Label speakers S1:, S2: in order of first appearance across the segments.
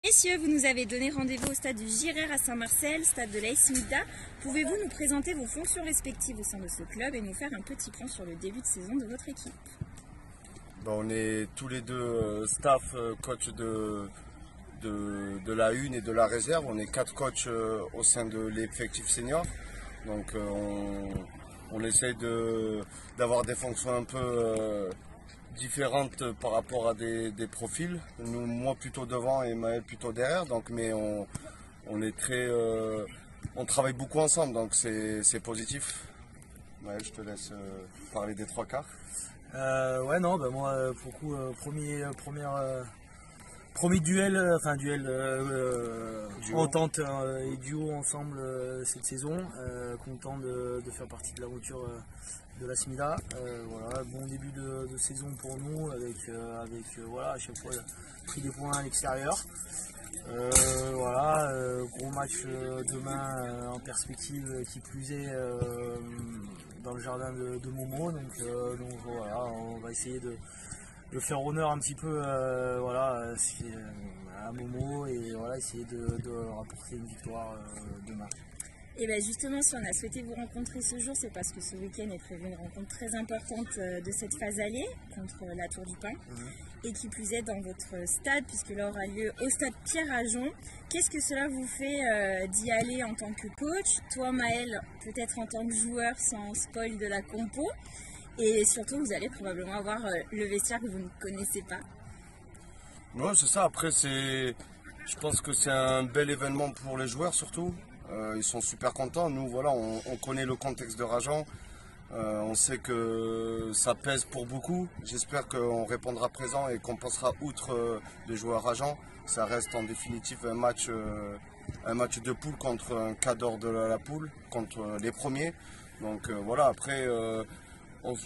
S1: Messieurs, vous nous avez donné rendez-vous au stade du Girard à Saint-Marcel, stade de l'AS Mida. Pouvez-vous nous présenter vos fonctions respectives au sein de ce club et nous faire un petit point sur le début de saison de votre équipe?
S2: On est tous les deux staff coach de la une et de la réserve. On est 4 coachs au sein de l'effectif senior. Donc on essaye d'avoir des fonctions un peu différentes par rapport à des profils. Moi plutôt devant et Maël plutôt derrière. Donc, mais on est très, on travaille beaucoup ensemble, donc c'est positif. Maël, je te laisse parler des 3 quarts.
S3: Ouais, non, bah moi pour le coup premier duel, entente et duo ensemble cette saison. Content de faire partie de l'aventure de l'AS Mida. Voilà, bon début de saison pour nous avec voilà, à chaque fois pris des points à l'extérieur. Voilà, gros match demain en perspective qui plus est dans le jardin de Momo, donc voilà, on va essayer de faire honneur un petit peu voilà, à Momo et voilà, essayer de rapporter une victoire demain.
S1: Et bien justement, si on a souhaité vous rencontrer ce jour, c'est parce que ce week-end est prévu une rencontre très importante de cette phase allée contre la Tour du Pin. Et qui plus est dans votre stade, puisque là aura lieu au stade Pierre-Ajon. Qu'est-ce que cela vous fait d'y aller en tant que coach? Toi Maël, peut-être en tant que joueur sans spoil de la compo. Et surtout, vous allez probablement avoir le vestiaire que vous ne connaissez pas.
S2: Ouais, c'est ça. Après, je pense que c'est un bel événement pour les joueurs surtout. Ils sont super contents. Nous, voilà, on connaît le contexte de Rajan. On sait que ça pèse pour beaucoup. J'espère qu'on répondra présent et qu'on passera outre de jouer à Rajan. Ça reste en définitive un match de poule contre un cadre de la poule, contre les premiers. Donc voilà, après,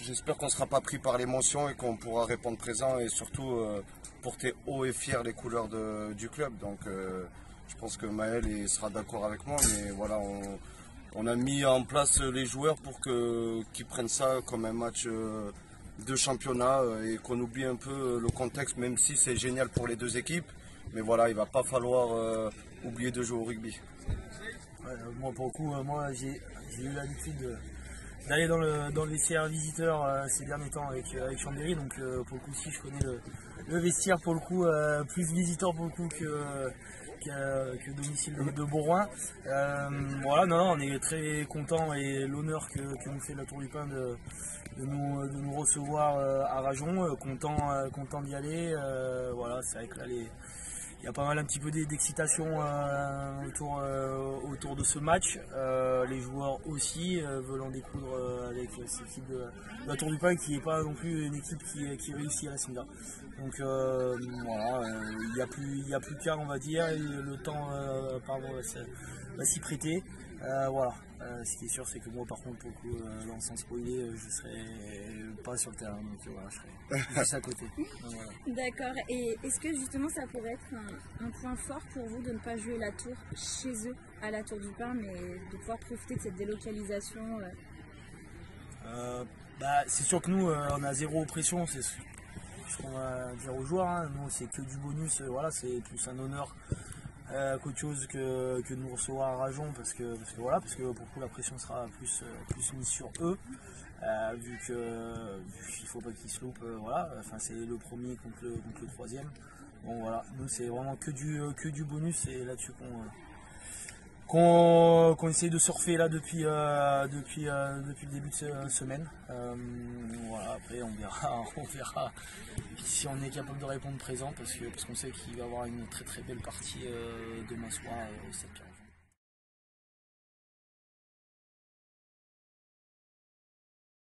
S2: j'espère qu'on ne sera pas pris par l'émotion et qu'on pourra répondre présent et surtout porter haut et fier les couleurs du club. Donc je pense que Maël sera d'accord avec moi, mais voilà, on a mis en place les joueurs pour qu'ils prennent ça comme un match de championnat et qu'on oublie un peu le contexte, même si c'est génial pour les deux équipes. Mais voilà, il ne va pas falloir oublier de jouer au rugby.
S3: Ouais, moi pour le coup, moi j'ai eu l'habitude d'aller dans le vestiaire visiteur ces derniers temps avec Chambéry, donc pour le coup si je connais le vestiaire pour le coup, plus visiteur pour le coup que domicile de Bourgoin. Voilà, non, on est très content et l'honneur que nous fait la Tour du Pin de nous recevoir à Rajon, content d'y aller. Voilà, c'est vrai que là il y a pas mal un petit peu d'excitation autour de ce match. Les joueurs aussi veulent en découdre avec cette équipe de la Tour du Pin qui n'est pas non plus une équipe qui réussit à la SMIDA. Donc voilà, il n'y a plus qu'à, on va dire, et le temps va s'y prêter. Voilà, ce qui est sûr, c'est que moi, par contre, pour le coup, sans spoiler, je ne serai pas sur le terrain, donc voilà, je serai juste à côté. Voilà.
S1: D'accord, et est-ce que justement ça pourrait être un point fort pour vous de ne pas jouer la tour chez eux, à la Tour du Pin, mais de pouvoir profiter de cette délocalisation
S3: C'est sûr que nous, on a zéro pression, c'est ce qu'on va dire aux joueurs, hein. Nous, c'est que du bonus, voilà, c'est plus un honneur qu'autre chose que de nous recevoir à Rajon parce que pour le coup la pression sera plus mise sur eux vu qu'il ne faut pas qu'ils se loupent, voilà, enfin c'est le premier contre le troisième. Bon voilà, nous c'est vraiment que du bonus et là-dessus qu'on essaye de surfer là depuis le début de semaine. Voilà, après on verra si on est capable de répondre présent parce qu'on sait qu'il va y avoir une très très belle partie demain soir au stade Pierre-Ajon.